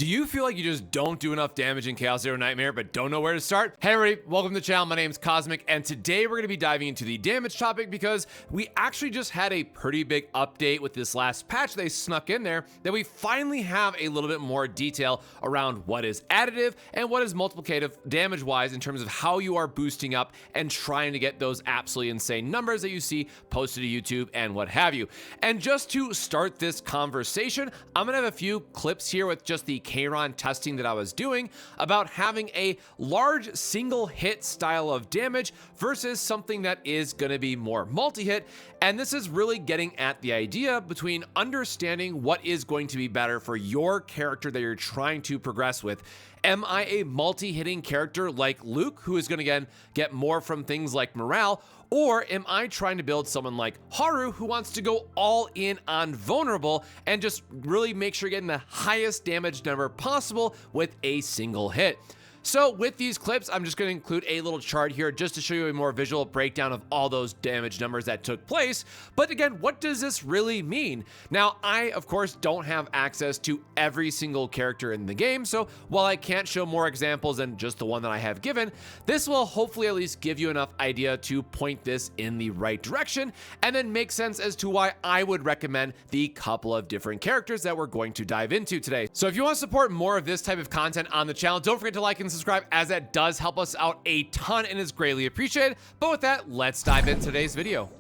Do you feel like you just don't do enough damage in Chaos Zero Nightmare but don't know where to start? Hey everybody, welcome to the channel. My name's Cosmic, and today we're going to be diving into the damage topic because we actually just had a pretty big update with this last patch they snuck in there that we finally have a little bit more detail around what is additive and what is multiplicative damage-wise in terms of how you are boosting up and trying to get those absolutely insane numbers that you see posted to YouTube and what have you. And just to start this conversation, I'm going to have a few clips here with just the Kayron testing that I was doing about having a large single hit style of damage versus something that is going to be more multi-hit. And this is really getting at the idea between understanding what is going to be better for your character that you're trying to progress with. Am I a multi-hitting character like Luke, who is going to again get more from things like morale? Or am I trying to build someone like Haru, who wants to go all in on vulnerable and just really make sure you're getting the highest damage number possible with a single hit? So with these clips, I'm just going to include a little chart here just to show you a more visual breakdown of all those damage numbers that took place. But again, what does this really mean? Now, I, of course, don't have access to every single character in the game, so while I can't show more examples than just the one that I have given, this will hopefully at least give you enough idea to point this in the right direction and then make sense as to why I would recommend the couple of different characters that we're going to dive into today. So if you want to support more of this type of content on the channel, don't forget to like and subscribe, as that does help us out a ton and is greatly appreciated. But with that, let's dive into today's video.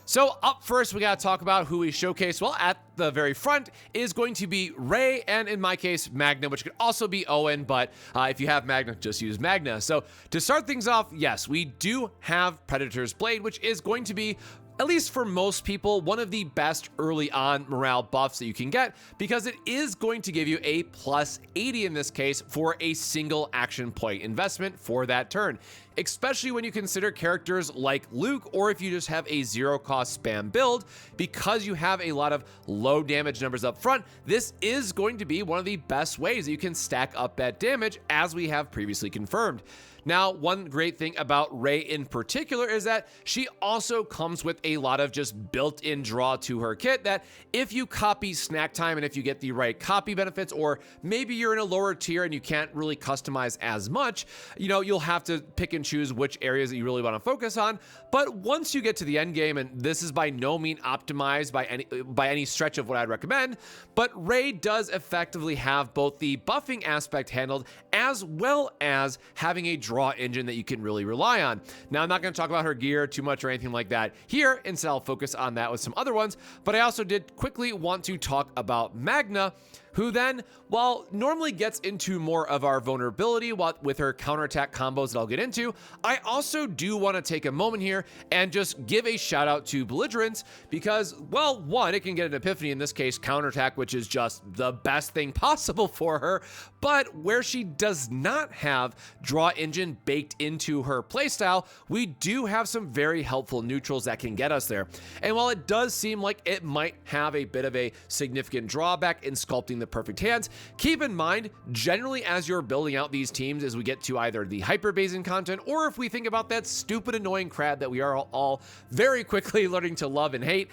So up first, we got to talk about who we showcase. Well, at the very front is going to be Ray, and in my case, Magna, which could also be Owen, but if you have Magna, just use Magna. So to start things off, yes, we do have Predator's Blade, which is going to be, at least for most people, one of the best early on morale buffs that you can get, because it is going to give you a plus 80 in this case for a single action point investment for that turn, especially when you consider characters like Luke, or if you just have a zero cost spam build. Because you have a lot of low damage numbers up front, this is going to be one of the best ways that you can stack up that damage, as we have previously confirmed. Now, one great thing about Ray in particular is that she also comes with a lot of just built-in draw to her kit that if you copy snack time and if you get the right copy benefits, or maybe you're in a lower tier and you can't really customize as much, you know, you'll have to pick and choose which areas that you really want to focus on. But once you get to the end game, and this is by no means optimized by any stretch of what I'd recommend, but Ray does effectively have both the buffing aspect handled as well as having a draw engine that you can really rely on. Now, I'm not going to talk about her gear too much or anything like that here. Instead, I'll focus on that with some other ones. But I also did quickly want to talk about Magna, who then, while normally gets into more of our vulnerability with her counterattack combos that I'll get into, I also do want to take a moment here and just give a shout out to Belligerence, because, well, one, it can get an epiphany, in this case counterattack, which is just the best thing possible for her, but where she does not have draw engine baked into her playstyle, we do have some very helpful neutrals that can get us there. And while it does seem like it might have a bit of a significant drawback in sculpting the perfect hands, keep in mind, generally as you're building out these teams, as we get to either the hyper-basing content, or if we think about that stupid annoying crab that we are all very quickly learning to love and hate,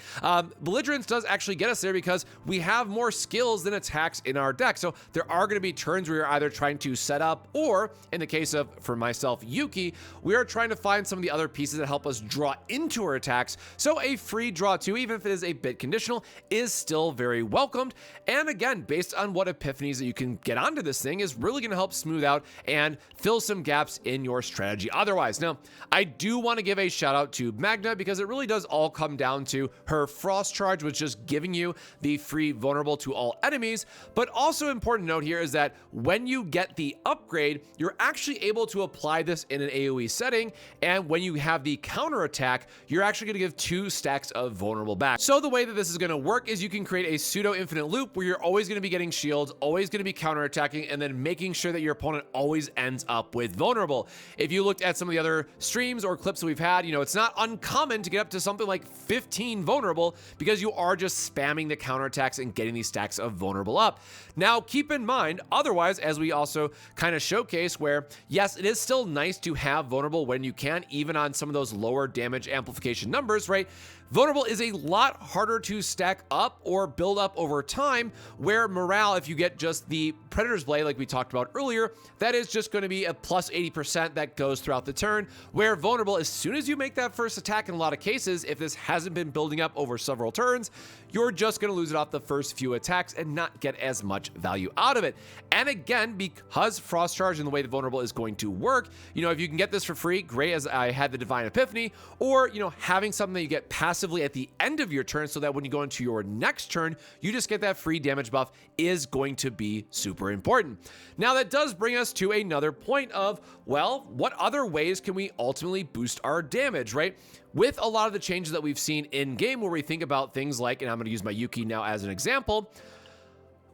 Belligerence does actually get us there because we have more skills than attacks in our deck. So there are going to be turns where you're either trying to set up, or in the case of, for myself, Yuki, we are trying to find some of the other pieces that help us draw into her attacks. So a free draw too, even if it is a bit conditional, is still very welcomed. And again, based on what epiphanies that you can get onto this thing, is really going to help smooth out and fill some gaps in your strategy otherwise. Now, I do want to give a shout out to Magna, because it really does all come down to her frost charge, which is just giving you the free vulnerable to all enemies. But also important to note here is that when you get the upgrade, you're actually able to apply this in an AoE setting, and when you have the counter attack, you're actually going to give 2 stacks of vulnerable back. So the way that this is going to work is you can create a pseudo infinite loop where you're always going to be getting shields, always going to be counterattacking, and then making sure that your opponent always ends up with vulnerable. If you looked at some of the other streams or clips that we've had, you know, it's not uncommon to get up to something like 15 vulnerable, because you are just spamming the counterattacks and getting these stacks of vulnerable up. Now, keep in mind, otherwise, as we also kind of showcase, where yes, it is still nice to have vulnerable when you can, even on some of those lower damage amplification numbers, right? Vulnerable is a lot harder to stack up or build up over time, where morale, if you get just the Predator's Blade like we talked about earlier, that is just going to be a plus 80% that goes throughout the turn, where vulnerable, as soon as you make that first attack, in a lot of cases, if this hasn't been building up over several turns, you're just going to lose it off the first few attacks and not get as much value out of it. And again, because Frost Charge and the way the vulnerable is going to work, if you can get this for free, great, as I had the Divine Epiphany, or, having something that you get passively at the end of your turn so that when you go into your next turn, you just get that free damage buff is going to be super important. Now, that does bring us to another point of, well, what other ways can we ultimately boost our damage, right? With a lot of the changes that we've seen in game, where we think about things like, and I'm going to use my Yuki now as an example,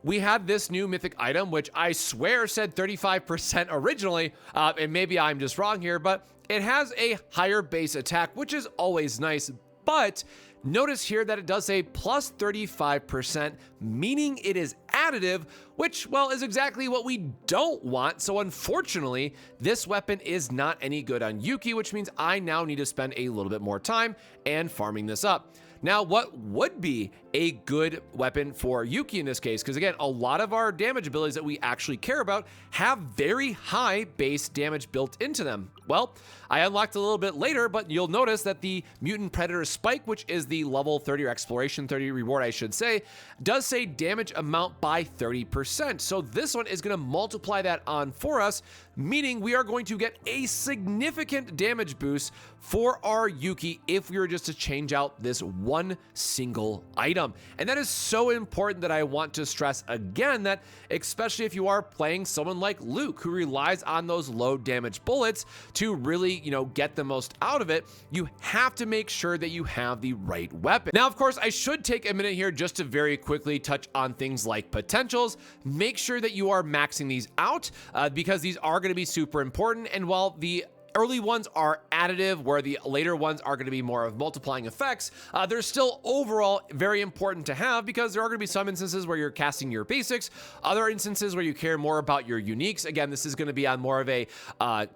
we had this new mythic item, which I swear said 35% originally, and maybe I'm just wrong here, but it has a higher base attack, which is always nice. But notice here that it does say plus 35%, meaning it is additive, which, well, is exactly what we don't want. So unfortunately, this weapon is not any good on Yuki, which means I now need to spend a little bit more time and farming this up. Now, what would be a good weapon for Yuki in this case? Because again, a lot of our damage abilities that we actually care about have very high base damage built into them. Well, I unlocked a little bit later, but you'll notice that the Mutant Predator Spike, which is the level 30 or Exploration 30 reward, I should say, does say damage amount by 30%. So this one is going to multiply that on for us, meaning we are going to get a significant damage boost for our Yuki if we were just to change out this one single item. And that is so important that I want to stress again that, especially if you are playing someone like Luke, who relies on those low damage bullets to really, get the most out of it, you have to make sure that you have the right weapon. Now, of course, I should take a minute here just to very quickly touch on things like potentials. Make sure that you are maxing these out because these are going to be super important. And while the early ones are additive, where the later ones are going to be more of multiplying effects, they're still overall very important to have, because there are going to be some instances where you're casting your basics, other instances where you care more about your uniques. Again, this is going to be on more of a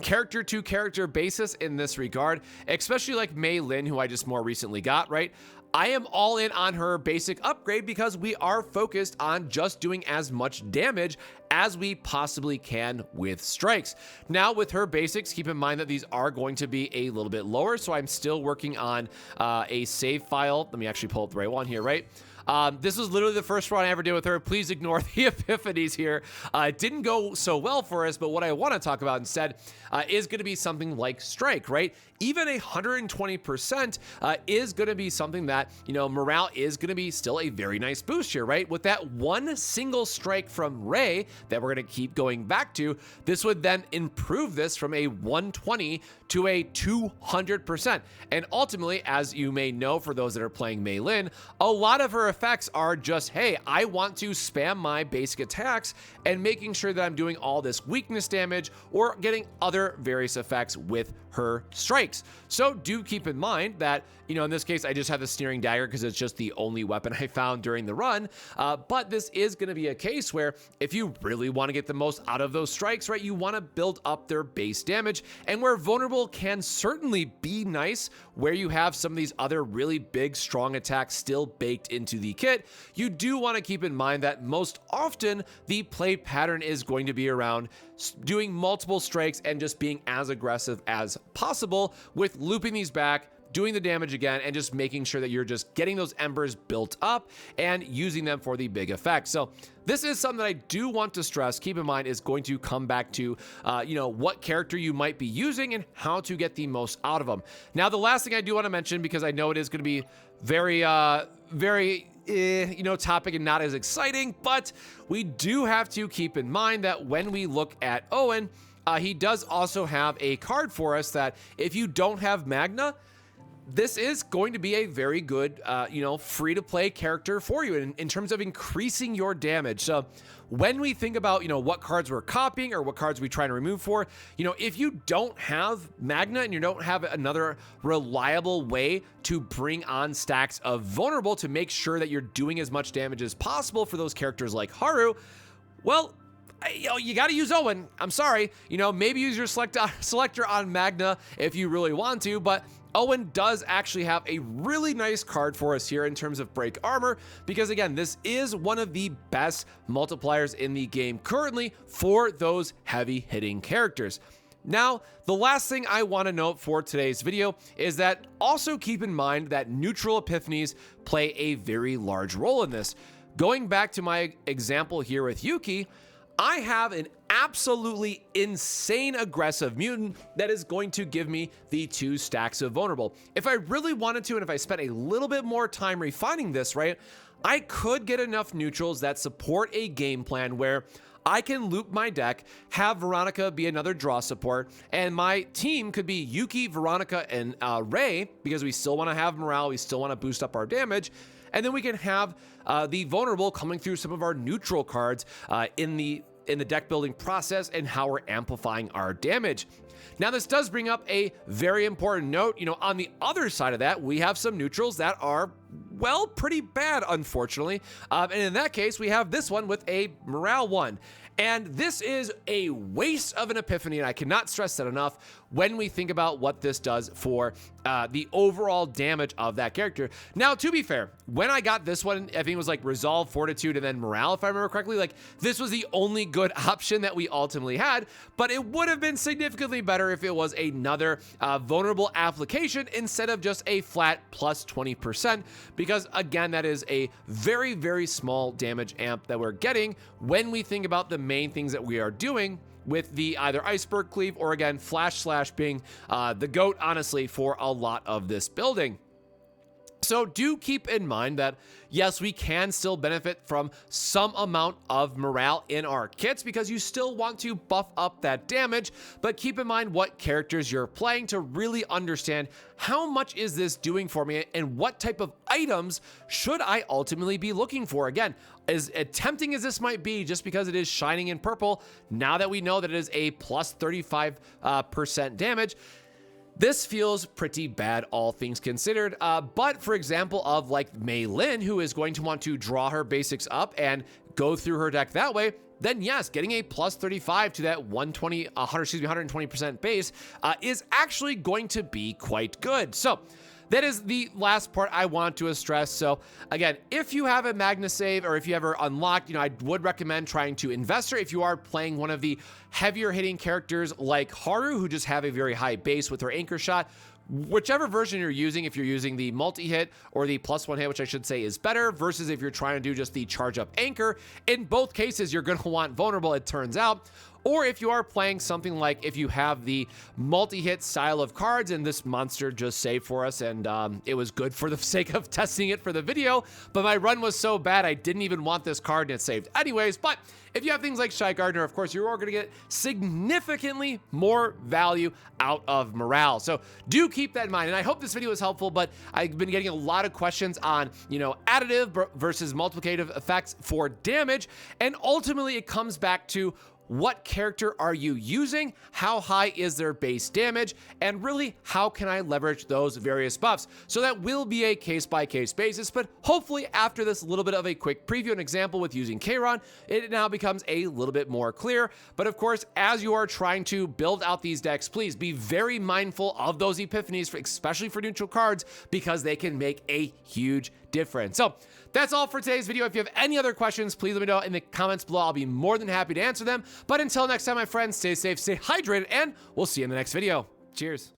character to character basis in this regard, especially like Mei Lin, who I just more recently got, right? I am all in on her basic upgrade because we are focused on just doing as much damage as we possibly can with strikes. Now, with her basics, keep in mind that these are going to be a little bit lower, so I'm still working on a save file. Let me actually pull up the right one here, right? This was literally the first run I ever did with her. Please ignore the epiphanies here. It didn't go so well for us, but what I want to talk about instead is going to be something like strike, right? Even 120% is going to be something that, morale is going to be still a very nice boost here, right? With that one single strike from Ray that we're going to keep going back to, this would then improve this from a 120 to a 200%. And ultimately, as you may know, for those that are playing Mei Lin, a lot of her effects are just, hey, I want to spam my basic attacks and making sure that I'm doing all this weakness damage or getting other various effects with her strikes. So do keep in mind that, in this case, I just have the Sneering Dagger because it's just the only weapon I found during the run. But this is going to be a case where if you really want to get the most out of those strikes, right, you want to build up their base damage, and where vulnerable can certainly be nice, where you have some of these other really big, strong attacks still baked into the kit, you do want to keep in mind that most often the play pattern is going to be around doing multiple strikes and just being as aggressive as possible with looping these back, doing the damage again, and just making sure that you're just getting those embers built up and using them for the big effect. So this is something that I do want to stress, keep in mind, is going to come back to, what character you might be using and how to get the most out of them. Now, the last thing I do want to mention, because I know it is going to be very topic and not as exciting, but we do have to keep in mind that when we look at Owen, he does also have a card for us that if you don't have Magna, this is going to be a very good, free-to-play character for you in terms of increasing your damage. So when we think about, what cards we're copying or what cards we try to remove for, if you don't have Magna and you don't have another reliable way to bring on stacks of Vulnerable to make sure that you're doing as much damage as possible for those characters like Haru, well, you got to use Owen. I'm sorry. Maybe use your selector on Magna if you really want to, but Owen does actually have a really nice card for us here in terms of break armor, because again, this is one of the best multipliers in the game currently for those heavy hitting characters. Now, the last thing I want to note for today's video is that also keep in mind that neutral epiphanies play a very large role in this. Going back to my example here with Yuki, I have an absolutely insane aggressive mutant that is going to give me the 2 stacks of vulnerable. If I really wanted to, and if I spent a little bit more time refining this, right, I could get enough neutrals that support a game plan where I can loop my deck, have Veronica be another draw support, and my team could be Yuki, Veronica, and Ray, because we still want to have morale, we still want to boost up our damage, and then we can have the vulnerable coming through some of our neutral cards in the deck building process and how we're amplifying our damage. Now, this does bring up a very important note. On the other side of that, we have some neutrals that are, well, pretty bad, unfortunately. And in that case, we have this one with a morale 1. And this is a waste of an epiphany, and I cannot stress that enough when we think about what this does for the overall damage of that character. Now, to be fair, when I got this one, I think it was like Resolve, Fortitude, and then Morale, if I remember correctly. Like, this was the only good option that we ultimately had, but it would have been significantly better if it was another vulnerable application instead of just a flat plus 20%, because again, that is a very, very small damage amp that we're getting when we think about the main things that we are doing with the either Iceberg Cleave or again Flash Slash being the GOAT, honestly, for a lot of this building. So do keep in mind that, yes, we can still benefit from some amount of morale in our kits because you still want to buff up that damage, but keep in mind what characters you're playing to really understand how much is this doing for me and what type of items should I ultimately be looking for. Again, as tempting as this might be, just because it is shining in purple, now that we know that it is a plus 35% damage, this feels pretty bad, all things considered. But for example, of like Mei Lin, who is going to want to draw her basics up and go through her deck that way, then yes, getting a plus 35 to that 120% base is actually going to be quite good. So that is the last part I want to stress. So again, if you have a Magna save or if you ever unlocked, I would recommend trying to invest her if you are playing one of the heavier hitting characters like Haru, who just have a very high base with her anchor shot. Whichever version you're using, if you're using the multi-hit or the +1 hit, which I should say is better, versus if you're trying to do just the charge up anchor, in both cases, you're going to want vulnerable, it turns out. Or if you are playing something like if you have the multi-hit style of cards, and this monster just saved for us, and it was good for the sake of testing it for the video, but my run was so bad I didn't even want this card and it saved anyways. But if you have things like Shy Gardener, of course, you're all going to get significantly more value out of morale. So do keep that in mind. And I hope this video was helpful, but I've been getting a lot of questions on, additive versus multiplicative effects for damage. And ultimately it comes back to, what character are you using? How high is their base damage? And really, how can I leverage those various buffs? So that will be a case-by-case basis, but hopefully after this little bit of a quick preview and example with using Kayron, it now becomes a little bit more clear. But of course, as you are trying to build out these decks, please be very mindful of those epiphanies, especially for neutral cards, because they can make a huge difference. So that's all for today's video. If you have any other questions, please let me know in the comments below. I'll be more than happy to answer them. But until next time, my friends, stay safe, stay hydrated, and we'll see you in the next video. Cheers.